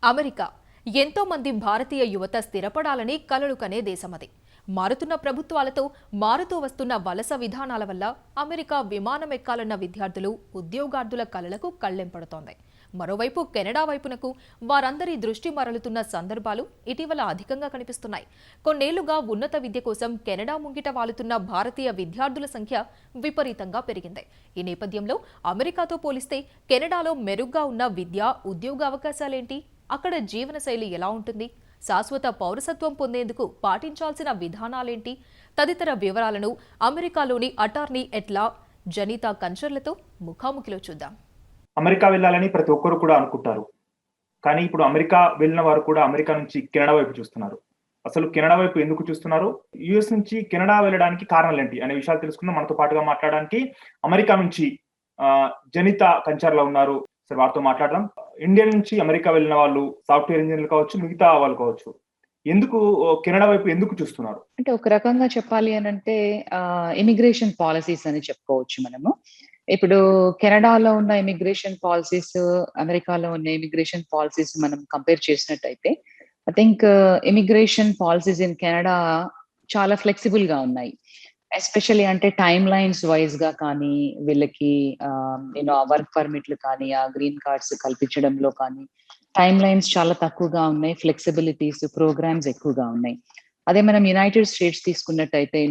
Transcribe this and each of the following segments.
America ఎంతో మంది భారతీయ యువత స్థిరపడాలని కలలు కనే దేశమది. మారుతున్న ప్రభుత్వాలతో మారుతూ వస్తున్న వలస విధానాల వల్ల అమెరికా విమానం ఎక్కాలన్న విద్యార్థులు, ఉద్యోగార్థుల కలలకు కళ్లెంపడుతోంది. మరోవైపు కెనడా వైపునకు వారందరి దృష్టి మరలుతున్న సందర్భాలు ఇటీవల అధికంగా కనిపిస్తున్నాయి. కొన్నేళ్లుగా ఉన్నత విద్య కోసం కెనడా ముంగిట వాలుతున్న భారతీయ విద్యార్థుల సంఖ్య విపరీతంగా పెరిగింది. ఈ నేపథ్యంలో అమెరికాతో పోలిస్తే కెనడాలో మెరుగ్గా ఉన్న విద్య, ఉద్యోగ అవకాశాలేంటి? అక్కడ జీవనశైలి ఎలా ఉంటుంది? శాశ్వత పౌరసత్వం పొందేందుకు పాటించాల్సిన విధానాలేంటి? తదితర వివరాలను అమెరికాలోని అటార్నీ ఎట్లా జనీతా కన్షర్లతో ముఖాముఖిలో చూద్దాం. అమెరికా వెళ్ళాలని ప్రతి ఒక్కరు కూడా అనుకుంటారు. కానీ ఇప్పుడు అమెరికా వెళ్ళిన వారు కూడా అమెరికా నుంచి కెనడా వైపు చూస్తున్నారు. అసలు కెనడా వైపు ఎందుకు చూస్తున్నారు? యుఎస్ నుంచి కెనడా వెళ్ళడానికి కారణాలేంటి అనే విషయాలు తెలుసుకుందాం. మనతో పాటుగా మాట్లాడడానికి అమెరికా నుంచి జనిత కంచర్ల ఉన్నారు. సరే, వారితో మాట్లాడదాం. ఇండియా నుంచి అమెరికా వెళ్ళిన వాళ్ళు, సాఫ్ట్వేర్ ఇంజనీర్లు కావచ్చు, మిగతా వాళ్ళు కావచ్చు, ఎందుకు కెనడా వైపు ఎందుకు చూస్తున్నారు? అంటే ఒక రకంగా చెప్పాలి అని అంటే ఇమిగ్రేషన్ పాలసీస్ అని చెప్పుకోవచ్చు మనము. ఇప్పుడు కెనడాలో ఉన్న ఇమిగ్రేషన్ పాలసీస్, అమెరికాలో ఉన్న ఇమిగ్రేషన్ పాలసీస్ మనం కంపేర్ చేసినట్టయితే I think immigration policies in Canada చాలా ఫ్లెక్సిబుల్ గా ఉన్నాయి. ఎస్పెషల్లీ అంటే టైమ్ లైన్స్ వైజ్ గా కానీ, వీళ్ళకి వర్క్ పర్మిట్లు కానీ, ఆ గ్రీన్ కార్డ్స్ కల్పించడంలో కానీ టైమ్ లైన్స్ చాలా తక్కువగా ఉన్నాయి. ఫ్లెక్సిబిలిటీస్, ప్రోగ్రామ్స్ ఎక్కువగా ఉన్నాయి. అదే మనం యునైటెడ్ స్టేట్స్ తీసుకున్నట్టయితే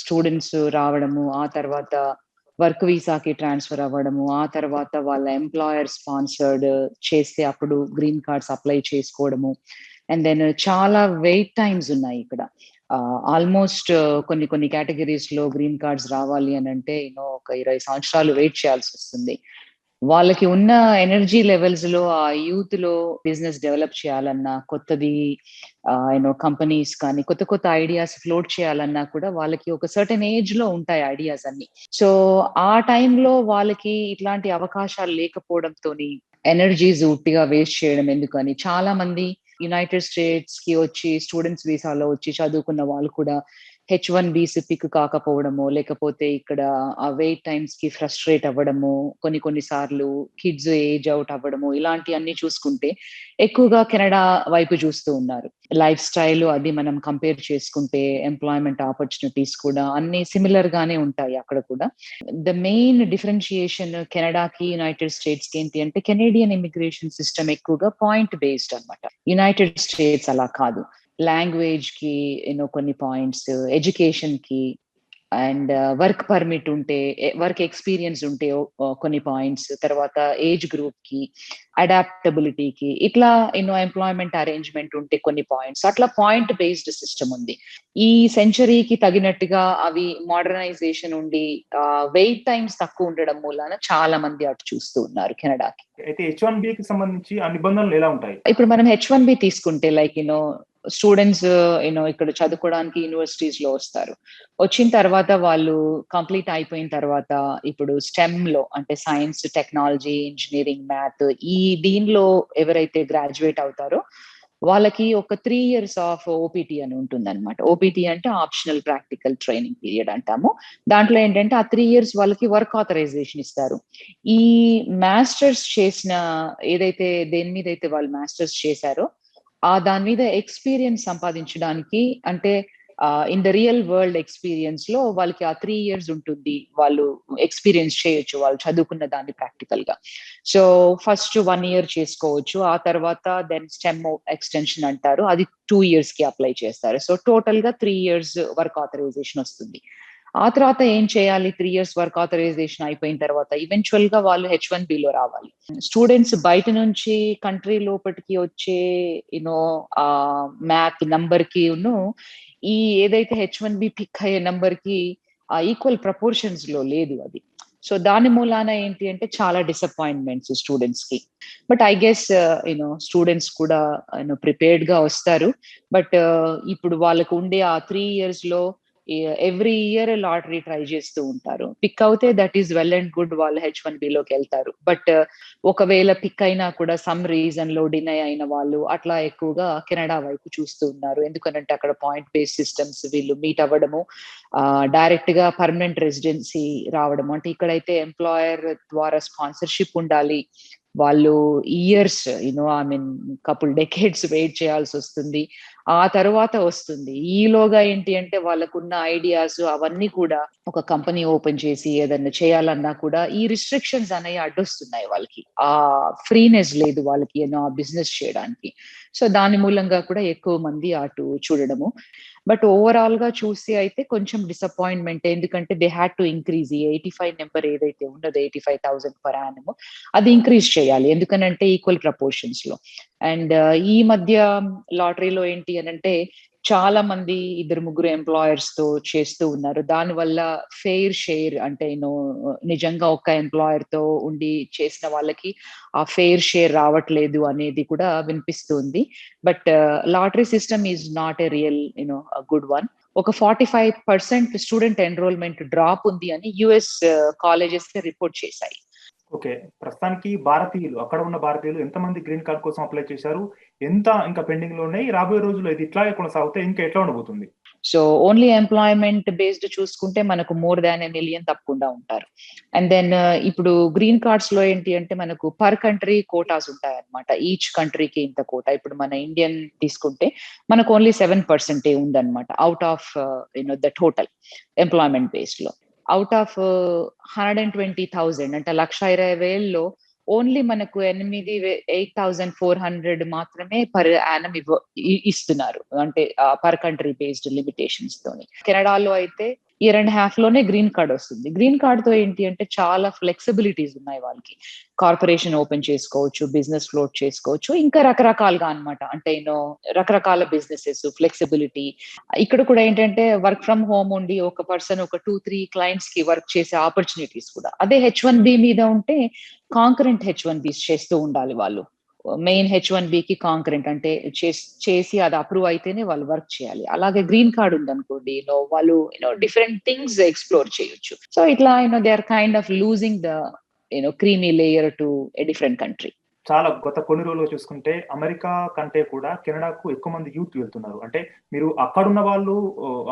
స్టూడెంట్స్ రావడము, ఆ తర్వాత వర్క్ వీసాకి ట్రాన్స్ఫర్ అవ్వడము, ఆ తర్వాత వాళ్ళ ఎంప్లాయర్ స్పాన్సర్డ్ చేస్తే అప్పుడు గ్రీన్ కార్డ్స్ అప్లై చేసుకోవడము. అండ్ దెన్ చాలా వెయిట్ టైమ్స్ ఉన్నాయి ఇక్కడ. ఆల్మోస్ట్ కొన్ని కేటగిరీస్ లో గ్రీన్ కార్డ్స్ రావాలి అని అంటే ఒక 20 సంవత్సరాలు వెయిట్ చేయాల్సి వస్తుంది. వాళ్ళకి ఉన్న ఎనర్జీ లెవెల్స్ లో, ఆ యూత్ లో బిజినెస్ డెవలప్ చేయాలన్నా, కొత్తది కంపెనీస్ కానీ కొత్త కొత్త ఐడియాస్ ఫ్లోట్ చేయాలన్నా కూడా వాళ్ళకి ఒక సర్టెన్ ఏజ్ లో ఉంటాయి ఐడియాస్ అన్ని. సో ఆ టైంలో వాళ్ళకి ఇట్లాంటి అవకాశాలు లేకపోవడంతో ఎనర్జీస్ ఉట్టిగా వేస్ట్ చేయడం ఎందుకని చాలా మంది యునైటెడ్ స్టేట్స్ కి వచ్చి స్టూడెంట్స్ వీసాలో వచ్చి చదువుకున్న వాళ్ళు కూడా H1Bs పిక్ కాకపోవడము, లేకపోతే ఇక్కడ ఆ వెయిట్ టైమ్స్ కి ఫ్రస్ట్రేట్ అవ్వడము, కొన్ని సార్లు కిడ్స్ ఏజ్ అవుట్ అవ్వడము, ఇలాంటి అన్ని చూసుకుంటే ఎక్కువగా కెనడా వైపు చూస్తూ ఉన్నారు. లైఫ్ స్టైల్ అది మనం కంపేర్ చేసుకుంటే ఎంప్లాయ్మెంట్ ఆపర్చునిటీస్ కూడా అన్ని సిమిలర్ గానే ఉంటాయి అక్కడ కూడా. The main differentiation కెనడాకి United states కి ఏంటి అంటే కెనేడియన్ ఇమిగ్రేషన్ సిస్టమ్ ఎక్కువగా పాయింట్ బేస్డ్ అన్నమాట. యునైటెడ్ స్టేట్స్ అలా కాదు. లాంగ్వేజ్ కి కొన్ని పాయింట్స్, ఎడ్యుకేషన్ కి అండ్ వర్క్ పర్మిట్ ఉంటే, వర్క్ ఎక్స్పీరియన్స్ ఉంటే కొన్ని పాయింట్స్, తర్వాత ఏజ్ గ్రూప్ కి, అడాప్టబిలిటీకి, ఇట్లా ఎంప్లాయ్మెంట్ అరేంజ్మెంట్ ఉంటే కొన్ని పాయింట్స్, అట్లా పాయింట్ బేస్డ్ సిస్టమ్ ఉంది. ఈ సెంచరీకి తగినట్టుగా అవి మోడర్నైజేషన్ ఉండి వెయిట్ టైమ్స్ తక్కువ ఉండడం మూలాన చాలా మంది అటు చూస్తూ ఉన్నారు కెనడాకి. అయితే H1B కి సంబంధించి ఆ నిబంధనలు ఎలా ఉంటాయి? ఇప్పుడు మనం H1B తీసుకుంటే లైక్ స్టూడెంట్స్ ఇక్కడ చదువుకోవడానికి యూనివర్సిటీస్ లో వస్తారు. వచ్చిన తర్వాత వాళ్ళు కంప్లీట్ అయిపోయిన తర్వాత ఇప్పుడు స్టెమ్ లో అంటే సైన్స్, టెక్నాలజీ, ఇంజనీరింగ్, మ్యాథ్, దీనిలో ఎవరైతే గ్రాడ్యుయేట్ అవుతారో వాళ్ళకి ఒక 3 years ఆఫ్ ఓపీటీ అని ఉంటుందన్నమాట. ఓపీటీ అంటే ఆప్షనల్ ప్రాక్టికల్ ట్రైనింగ్ పీరియడ్ అంటాము. దాంట్లో ఏంటంటే ఆ 3 years వాళ్ళకి వర్క్ ఆథరైజేషన్ ఇస్తారు. ఈ మాస్టర్స్ చేసిన ఏదైతే దేని మీద అయితే వాళ్ళు మాస్టర్స్ చేశారో దాని మీద ఎక్స్పీరియన్స్ సంపాదించడానికి, అంటే in the real world experience లో వాళ్ళకి ఆ 3 years ఉంటుంది. వాళ్ళు ఎక్స్పీరియన్స్ చేయొచ్చు వాళ్ళు చదువుకున్న దాన్ని ప్రాక్టికల్ గా. సో ఫస్ట్ 1 year చేసుకోవచ్చు. ఆ తర్వాత దెన్ స్టెమ్ ఎక్స్టెన్షన్ అంటారు, అది 2 years కి అప్లై చేస్తారు. సో టోటల్ గా 3 years వర్క్ ఆథరైజేషన్ వస్తుంది. ఆ తర్వాత ఏం చేయాలి? 3 years వర్క్ ఆథరైజేషన్ అయిపోయిన తర్వాత ఈవెన్చువల్ గా వాళ్ళు H1B లో రావాలి. స్టూడెంట్స్ బయట నుంచి కంట్రీ లోపలికి వచ్చే ఆ మ్యాథ్ నంబర్ కి ఈ ఏదైతే H1B పిక్ అయ్యే నంబర్ కి ఈక్వల్ ప్రపోర్షన్స్ లో లేదు అది. సో దాని మూలాన ఏంటి అంటే చాలా డిసప్పాయింట్మెంట్స్ స్టూడెంట్స్ కి. బట్ ఐ గెస్ స్టూడెంట్స్ కూడా ప్రిపేర్డ్ గా వస్తారు. బట్ ఇప్పుడు వాళ్ళకు ఉండే ఆ 3 years లో ఎవ్రీ ఇయర్ లాటరీ ట్రై చేస్తూ ఉంటారు. పిక్ అవుతే that is well and good, వాళ్ళు H1B లోకి వెళ్తారు. బట్ ఒకవేళ పిక్ అయినా కూడా సమ్ రీజన్ లో డినై అయిన వాళ్ళు అట్లా ఎక్కువగా కెనడా వైపు చూస్తూ ఉన్నారు. ఎందుకంటే అక్కడ పాయింట్ బేస్ సిస్టమ్స్ వీళ్ళు మీట్ అవ్వడము, డైరెక్ట్ గా పర్మనెంట్ రెసిడెన్సీ రావడము. అంటే ఇక్కడైతే ఎంప్లాయర్ ద్వారా స్పాన్సర్షిప్ ఉండాలి, వాళ్ళు ఇయర్స్ కపుల్ డెకేడ్స్ వెయిట్ చేయాల్సి వస్తుంది. ఆ తర్వాత వస్తుంది. ఈలోగా ఏంటి అంటే వాళ్ళకున్న ఐడియాస్ అవన్నీ కూడా ఒక కంపెనీ ఓపెన్ చేసి ఏదన్నా చేయాలన్నా కూడా ఈ రిస్ట్రిక్షన్స్ అనేవి అడ్డొస్తున్నాయి వాళ్ళకి. ఆ ఫ్రీనెస్ లేదు వాళ్ళకి ఆ బిజినెస్ చేయడానికి. సో దాని మూలంగా కూడా ఎక్కువ మంది అటు చూడడము. బట్ ఓవరాల్ గా చూసి అయితే కొంచెం డిసప్పాయింట్మెంట్. ఎందుకంటే దే హ్యాడ్ టు ఇంక్రీజ్ ఈ 85 నెంబర్ ఏదైతే ఉన్నదో 85,000 పర్ యానమ్ అది ఇంక్రీజ్ చేయాలి. ఎందుకనంటే ఈక్వల్ ప్రపోర్షన్స్ లో. అండ్ ఈ మధ్య లాటరీలో ఏంటి అనంటే చాలా మంది ఇద్దరు ముగ్గురు ఎంప్లాయర్స్ తో చేస్తూ ఉన్నారు. దానివల్ల ఫెయిర్ షేర్ అంటే నిజంగా ఒక ఎంప్లాయర్ తో ఉండి చేసిన వాళ్ళకి ఆ ఫెయిర్ షేర్ రావట్లేదు అనేది కూడా వినిపిస్తుంది. But lottery system is not a real good one. ఒక 45% స్టూడెంట్ ఎన్రోల్మెంట్ డ్రాప్ ఉంది అని యుఎస్ కాలేజెస్ రిపోర్ట్ చేశాయి. ఓకే. ప్రస్తుతానికి భారతీయులు, అక్కడ ఉన్న భారతీయులు ఎంతమంది గ్రీన్ కార్డ్ కోసం అప్లై చేశారు? ఎంత ఇంకా పెండింగ్ లో ఉన్నాయి? రాబోయే రోజుల్లో ఇది ఇట్లాగే కొనసాగితే ఇంకా ఎట్లా ఉండబోతుంది? సో ఓన్లీ ఎంప్లాయ్మెంట్ బేస్డ్ చూసుకుంటే మనకు మోర్ దాన్ ఎ మిలియన్ తప్పకుండా ఉంటారు. అండ్ దెన్ ఇప్పుడు గ్రీన్ కార్డ్స్ లో ఏంటి అంటే మనకు పర్ కంట్రీ కోటాస్ ఉంటాయి అనమాట. ఈచ్ కంట్రీకి ఇంత కోటా. ఇప్పుడు మన ఇండియన్ తీసుకుంటే మనకు ఓన్లీ 7% ఉందన్నమాట out of the total employment based లో. అవుట్ ఆఫ్ 120,000 అంటే 1,20,000లో ఓన్లీ మనకు 8,400 మాత్రమే పర్ యానం ఇస్తున్నారు. అంటే పర్ కంట్రీ బేస్డ్ లిమిటేషన్స్ తోని. కెనడాలో అయితే 1.5 లోనే గ్రీన్ కార్డ్ వస్తుంది. గ్రీన్ కార్డ్ తో ఏంటి అంటే చాలా ఫ్లెక్సిబిలిటీస్ ఉన్నాయి వాళ్ళకి. కార్పొరేషన్ ఓపెన్ చేసుకోవచ్చు, బిజినెస్ ఫ్లోట్ చేసుకోవచ్చు, ఇంకా రకరకాలుగా అన్నమాట. అంటే రకరకాల బిజినెసెస్ ఫ్లెక్సిబిలిటీ. ఇక్కడ కూడా ఏంటంటే వర్క్ ఫ్రమ్ హోమ్ ఉండి ఒక పర్సన్ ఒక 2-3 క్లయింట్స్ కి వర్క్ చేసే ఆపర్చునిటీస్ కూడా. అదే H1B మీద ఉంటే కాంకరెంట్ H1Bs చేస్తూ ఉండాలి వాళ్ళు. మెయిన్ H1B కి కాంకరెంట్ అంటే చేసి అది అప్రూవ్ అయితేనే వాళ్ళు వర్క్ చేయాలి. అలాగే గ్రీన్ కార్డ్ ఉందనుకోండి వాళ్ళు డిఫరెంట్ థింగ్స్ ఎక్స్ప్లోర్ చేయొచ్చు. సో ఇట్లా they are kind of losing the creamy layer to a different country. చాలా గత కొన్ని రోజులుగా చూసుకుంటే అమెరికా కంటే కూడా కెనడాకు ఎక్కువ మంది యూత్ వెళ్తున్నారు. అంటే మీరు అక్కడున్న వాళ్ళు,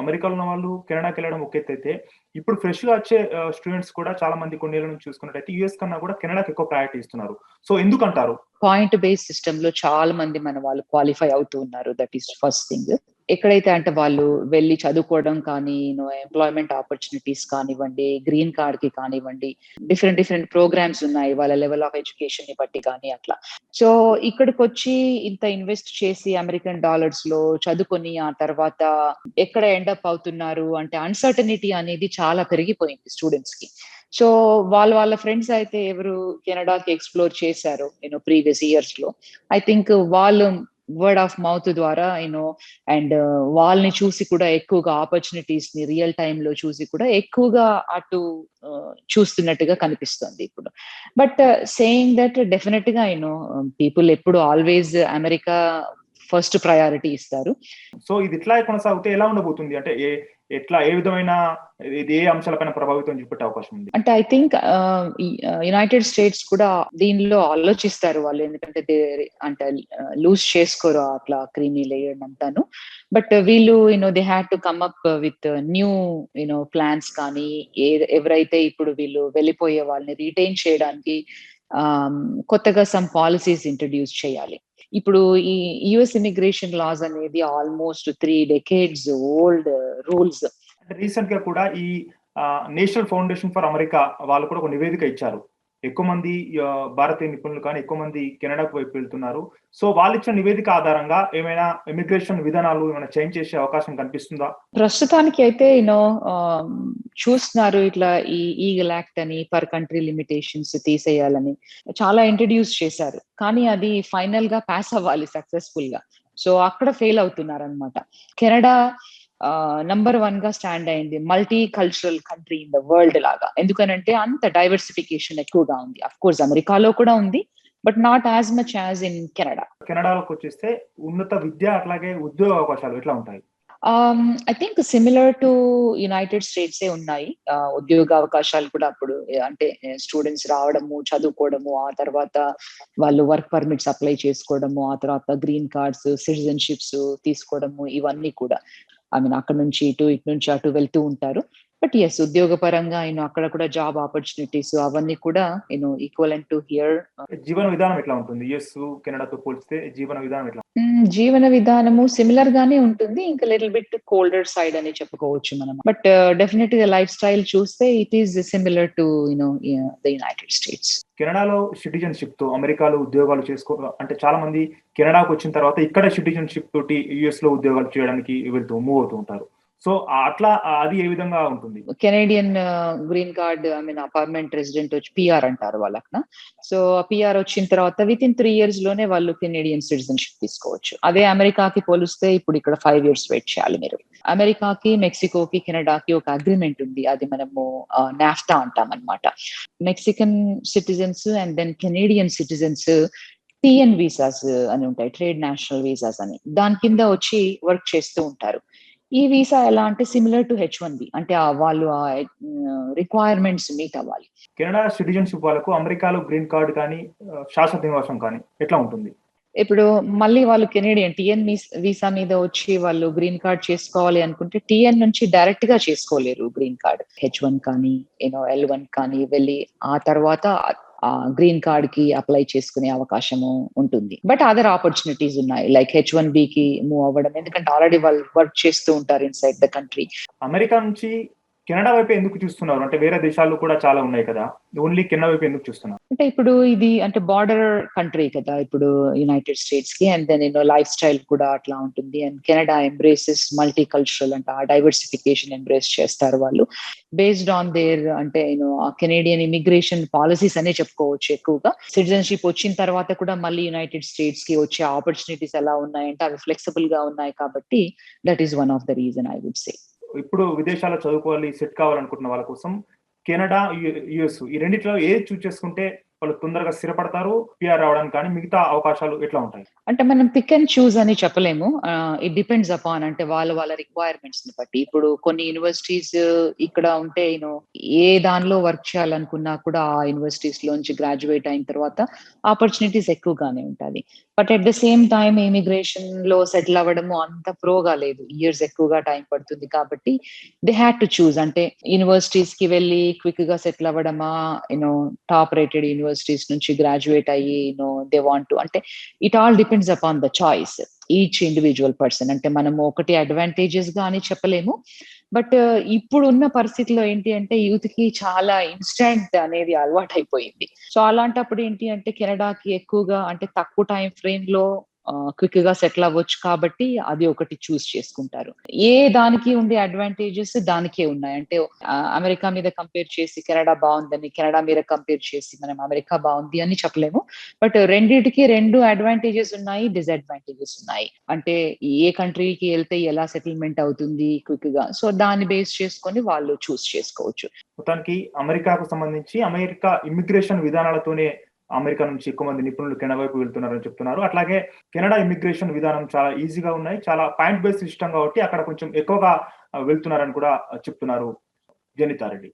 అమెరికాలో ఉన్న వాళ్ళు కెనడాకి వెళ్ళడం ఒక ఎత్తైతే, ఇప్పుడు ఫ్రెష్ గా వచ్చే స్టూడెంట్స్ కూడా చాలా మంది కొన్నేళ్ల నుంచి చూసుకున్నట్టయితే యూఎస్ కన్నా కూడా కెనడాకి ఎక్కువ ప్రయారిటీ ఇస్తున్నారు. సో ఎందుకంటారు? పాయింట్ బేస్డ్ సిస్టమ్ లో చాలా మంది మన వాళ్ళు క్వాలిఫై అవుతూ ఉన్నారు. That is first thing. ఎక్కడైతే అంటే వాళ్ళు వెళ్ళి చదువుకోవడం కానీ, ఎంప్లాయ్మెంట్ ఆపర్చునిటీస్ కానివ్వండి, గ్రీన్ కార్డ్ కి కానివ్వండి, డిఫరెంట్ ప్రోగ్రామ్స్ ఉన్నాయి వాళ్ళ లెవెల్ ఆఫ్ ఎడ్యుకేషన్ ని బట్టి కానీ అట్లా. సో ఇక్కడికి వచ్చి ఇంత ఇన్వెస్ట్ చేసి అమెరికన్ డాలర్స్ లో చదువుకొని ఆ తర్వాత ఎక్కడ ఎండప్ అవుతున్నారు అంటే అన్సర్టనిటీ అనేది చాలా పెరిగిపోయింది స్టూడెంట్స్ కి. సో వాళ్ళ ఫ్రెండ్స్ అయితే ఎవరు కెనడాకి ఎక్స్ప్లోర్ చేశారు ప్రీవియస్ ఇయర్స్ లో, ఐ థింక్ వాళ్ళు వర్డ్ ఆఫ్ మౌత్ ద్వారా అండ్ వాళ్ళని చూసి కూడా ఎక్కువగా ఆపర్చునిటీస్ ని రియల్ టైమ్ లో చూసి కూడా ఎక్కువగా అటు చూస్తున్నట్టుగా కనిపిస్తుంది ఇప్పుడు. బట్ సేయింగ్ దట్ డెఫినెట్ గా పీపుల్ ఎప్పుడు ఆల్వేస్ అమెరికా ఫస్ట్ ప్రయారిటీ ఇస్తారు. సో ఇది ఇట్లా కొనసాగితే ఎలా ఉండబోతుంది? అంటే ఏ విధమైన ఏ అంశాలపైన ప్రభావితం చూపెట్టే అవకాశం ఉంది? అంటే ఐ థింక్ యునైటెడ్ స్టేట్స్ కూడా దీనిలో ఆలోచిస్తారు వాళ్ళు. ఎందుకంటే అంటే లూజ్ చేసుకోరు అట్లా క్రీమీ లేయర్ అంతాను. బట్ వీళ్ళు they had to come up with new plans కానీ, ఎవరైతే ఇప్పుడు వీళ్ళు వెళ్ళిపోయే వాళ్ళని రిటైన్ చేయడానికి కొత్తగా సమ్ పాలసీస్ ఇంట్రడ్యూస్ చేయాలి. ఇప్పుడు ఈ యుఎస్ ఇమిగ్రేషన్ లాస్ అనేది ఆల్మోస్ట్ 3 decades ఓల్డ్ రూల్స్. అంటే రీసెంట్ గా కూడా ఈ నేషనల్ ఫౌండేషన్ ఫర్ అమెరికా వాళ్ళు కూడా ఒక నివేదిక ఇచ్చారు. ఎక్కువ మంది భారతీయ నిపుణులు కానీ ఎక్కువ మంది కెనడాకు వైపు వెళ్తున్నారు. సో వాళ్ళు ఇచ్చిన నివేదిక ఆధారంగా ఏమైనా ఇమిగ్రేషన్ విధానాలు ఏమైనా చేంజ్ చేసే అవకాశం కనిపిస్తుందా? ప్రస్తుతానికి అయితే చూస్తున్నారు ఇట్లా ఈ ఈగల్ యాక్ట్ అని పర్ కంట్రీ లిమిటేషన్స్ తీసేయాలని చాలా ఇంట్రడ్యూస్ చేశారు. కానీ అది ఫైనల్ గా పాస్ అవ్వాలి సక్సెస్ఫుల్ గా. సో అక్కడ ఫెయిల్ అవుతున్నారు అనమాట. కెనడా నంబర్ 1 గా స్టాండ్ అయింది multi cultural country in the world లాగా. ఎందుకనంటే అంత డైవర్సిఫికేషన్ ఎక్కువగా ఉంది. అఫ్ కోర్స్ అమెరికాలో కూడా ఉంది, but not as much as in Canada. కెనడాలోకి వచ్చేస్తే ఉన్నత విద్య అట్లాగే ఉద్యోగ అవకాశాలు ఎట్లా ఉంటాయి? I think similar to United states ఉన్నాయి. ఉద్యోగ అవకాశాలు కూడా అప్పుడు అంటే స్టూడెంట్స్ రావడము, చదువుకోవడము, ఆ తర్వాత వాళ్ళు వర్క్ పర్మిట్స్ అప్లై చేసుకోవడము, ఆ తర్వాత గ్రీన్ కార్డ్స్, సిటిజన్షిప్స్ తీసుకోవడము, ఇవన్నీ కూడా ఐ మీన్ అక్కడ నుంచి ఇటు నుంచి అటు వెళ్తూ ఉంటారు. బట్ యెస్, ఉద్యోగపరంగా అక్కడ కూడా జాబ్ ఆపర్చునిటీస్ అవన్నీ కూడా ఈక్వలెంట్ టు హియర్. జీవన విధానం ఎట్లా ఉంటుంది? యూఎస్, కెనడాతో పోలిస్తే జీవన విధానం ఎట్లా? జీవన విధానము సిమిలర్ గానే ఉంటుంది. ఇంకా లిటిల్ బిట్ కోల్డర్ సైడ్ అని చెప్పుకోవచ్చు మనం. బట్ డెఫినెట్‌గా లైఫ్ స్టైల్ చూస్తే it is similar to the United states. కెనడాలో సిటిజన్‌షిప్‌తో అమెరికాలో ఉద్యోగాలు అంటే చాలా మంది కెనడాకి వచ్చిన తర్వాత ఇక్కడ సిటిజన్‌షిప్ తోటి యూఎస్‌లో ఉద్యోగాలు చేయడానికి మూవ్ అవుతూ ఉంటారు. సో, అట్లా అది ఏ విధంగా ఉంటుంది? Canadian green card permanent resident వచ్చి పీఆర్ అంటారు వాళ్ళకి. సో పీఆర్ వచ్చిన తర్వాత వితిన్ 3 ఇయర్స్ లోనే వాళ్ళు కెనేడియన్ సిటిజన్షిప్ తీసుకోవచ్చు. అదే అమెరికాకి పోలిస్తే ఇప్పుడు ఇక్కడ 5 ఇయర్స్ వెయిట్ చేయాలి మీరు. అమెరికాకి, మెక్సికోకి, కెనడాకి ఒక అగ్రిమెంట్ ఉంది. అది మనము నాఫ్టా అంటాం అనమాట. Mexican citizens and then Canadian citizens TN visas అని ఉంటాయి, ట్రేడ్ నేషనల్ వీసాస్ అని. దాని కింద వచ్చి వర్క్ చేస్తూ ఉంటారు. ఈ వీసా ఎలా అంటే సిమిలర్ టు H1B, అంటే వాళ్ళు రిక్వైర్మెంట్స్ మీట్ అవ్వాలి. కెనడా సిటిజన్షిప్ వాళ్ళకు అమెరికాలో గ్రీన్ కార్డ్ కానీ శాశ్వత నివాసం కానీ ఎట్లా ఉంటుంది? ఇప్పుడు మళ్ళీ వాళ్ళు కెనేడియన్ టీఎన్ వీసా మీద వచ్చి వాళ్ళు గ్రీన్ కార్డ్ చేసుకోవాలి అనుకుంటే టీఎన్ నుంచి డైరెక్ట్ గా చేసుకోలేరు గ్రీన్ కార్డ్. H1 కానీ L1 కానీ వెళ్ళి ఆ తర్వాత గ్రీన్ కార్డ్ కి అప్లై చేసుకునే అవకాశము ఉంటుంది. బట్ అదర్ ఆపర్చునిటీస్ ఉన్నాయి, లైక్ H1B కి మూవ్ అవ్వడం, ఎందుకంటే ఆల్రెడీ వాళ్ళు వర్క్ చేస్తూ ఉంటారు ఇన్సైడ్ ద కంట్రీ. అమెరికా నుంచి కెనడా వైపు ఎందుకు చూస్తున్నారు? అంటే వేరే దేశాలు కూడా చాలా ఉన్నాయి కదా, ఓన్లీ కెనడా వైపు ఎందుకు చూస్తున్నారు? అంటే ఇప్పుడు ఇది బార్డర్ కంట్రీ కదా ఇప్పుడు యునైటెడ్ స్టేట్స్ కి, అండ్ దెన్ లైఫ్ స్టైల్ కూడా అట్లా ఉంటుంది. And Canada embraces multi cultural, అంటే ఆ డైవర్సిఫికేషన్ ఎంబ్రేస్ చేస్తారు వాళ్ళు, based on their Canadian immigration policies అనే చెప్పుకోవచ్చు. ఎక్కువగా సిటిజన్షిప్ వచ్చిన తర్వాత కూడా మళ్ళీ యునైటెడ్ స్టేట్స్ కి వచ్చే ఆపర్చునిటీస్ ఎలా ఉన్నాయంటే అవి ఫ్లెక్సిబుల్ గా ఉన్నాయి కాబట్టి that is one of the reason I would say. ఇప్పుడు విదేశాల్లో చదువుకోవాలి, సెట్ కావాలనుకుంటున్న వాళ్ళ కోసం కెనడా, యుఎస్ ఈ రెండిట్లో ఏది చూస్ చేసుకుంటే వాళ్ళు తొందరగా స్థిరపడతారు, పిఆర్ రావడానికి కానీ మిగతా అవకాశాలు ఎట్లా ఉంటాయి? అంటే మనం పిక్ అండ్ చూస్ అని చెప్పలేము. ఇట్ డిపెండ్స్ అపాన్, అంటే వాళ్ళ రిక్వైర్మెంట్స్ ని బట్టి. ఇప్పుడు కొన్ని యూనివర్సిటీస్ ఇక్కడ ఉంటే ఏ దానిలో వర్క్ చేయాలనుకున్నా కూడా ఆ యూనివర్సిటీస్ లోంచి గ్రాడ్యుయేట్ అయిన తర్వాత ఆపర్చునిటీస్ ఎక్కువగానే ఉంటుంది. But at the same time immigration లో సెటిల్ అవ్వడము అంత ప్రోగా లేదు, ఇయర్స్ ఎక్కువగా టైం పడుతుంది కాబట్టి దే హ్యాడ్ టు చూస్. అంటే యూనివర్సిటీస్ కి వెళ్ళి క్విక్ గా సెటిల్ అవ్వడమా, టాప్ రేటెడ్ యూనివర్సిటీస్ నుంచి గ్రాడ్యుయేట్ అయ్యి దే వాంట్ టు, అంటే it all depends upon the choice each individual person. అంటే మనము ఒకటి అడ్వాంటేజెస్ గా అని చెప్పలేము. బట్ ఇప్పుడున్న పరిస్థితిలో ఏంటి అంటే యూత్ కి చాలా ఇన్స్టెంట్ అనేది అలవాటు అయిపోయింది. సో అలాంటప్పుడు ఏంటి అంటే కెనడాకి ఎక్కువగా, అంటే తక్కువ టైం ఫ్రేమ్ లో క్విక్ గా సెటిల్ అవ్వచ్చు కాబట్టి అది ఒకటి చూస్ చేసుకుంటారు. ఏ దానికి ఉండే అడ్వాంటేజెస్ దానికే ఉన్నాయి. అంటే అమెరికా మీద కంపేర్ చేసి కెనడా బాగుందని, కెనడా మీద కంపేర్ చేసి మనం అమెరికా బాగుంది అని చెప్పలేము. బట్ రెండిటికి రెండు అడ్వాంటేజెస్ ఉన్నాయి, డిసడ్వాంటేజెస్ ఉన్నాయి. అంటే ఏ కంట్రీకి వెళ్తే ఎలా సెటిల్మెంట్ అవుతుంది క్విక్ గా, సో దాన్ని బేస్ చేసుకొని వాళ్ళు చూస్ చేసుకోవచ్చు. మొత్తానికి అమెరికాకు సంబంధించి అమెరికా ఇమిగ్రేషన్ విధానాలతోనే అమెరికా నుంచి ఎక్కువ మంది నిపుణులు కెనడా వైపు వెళ్తున్నారని చెప్తున్నారు. అట్లాగే కెనడా ఇమిగ్రేషన్ విధానం చాలా ఈజీగా ఉన్నాయి, చాలా పాయింట్ బేస్డ్ సిస్టమ్ కాబట్టి అక్కడ కొంచెం ఎక్కువగా వెళ్తున్నారని కూడా చెప్తున్నారు జనితారెడ్డి.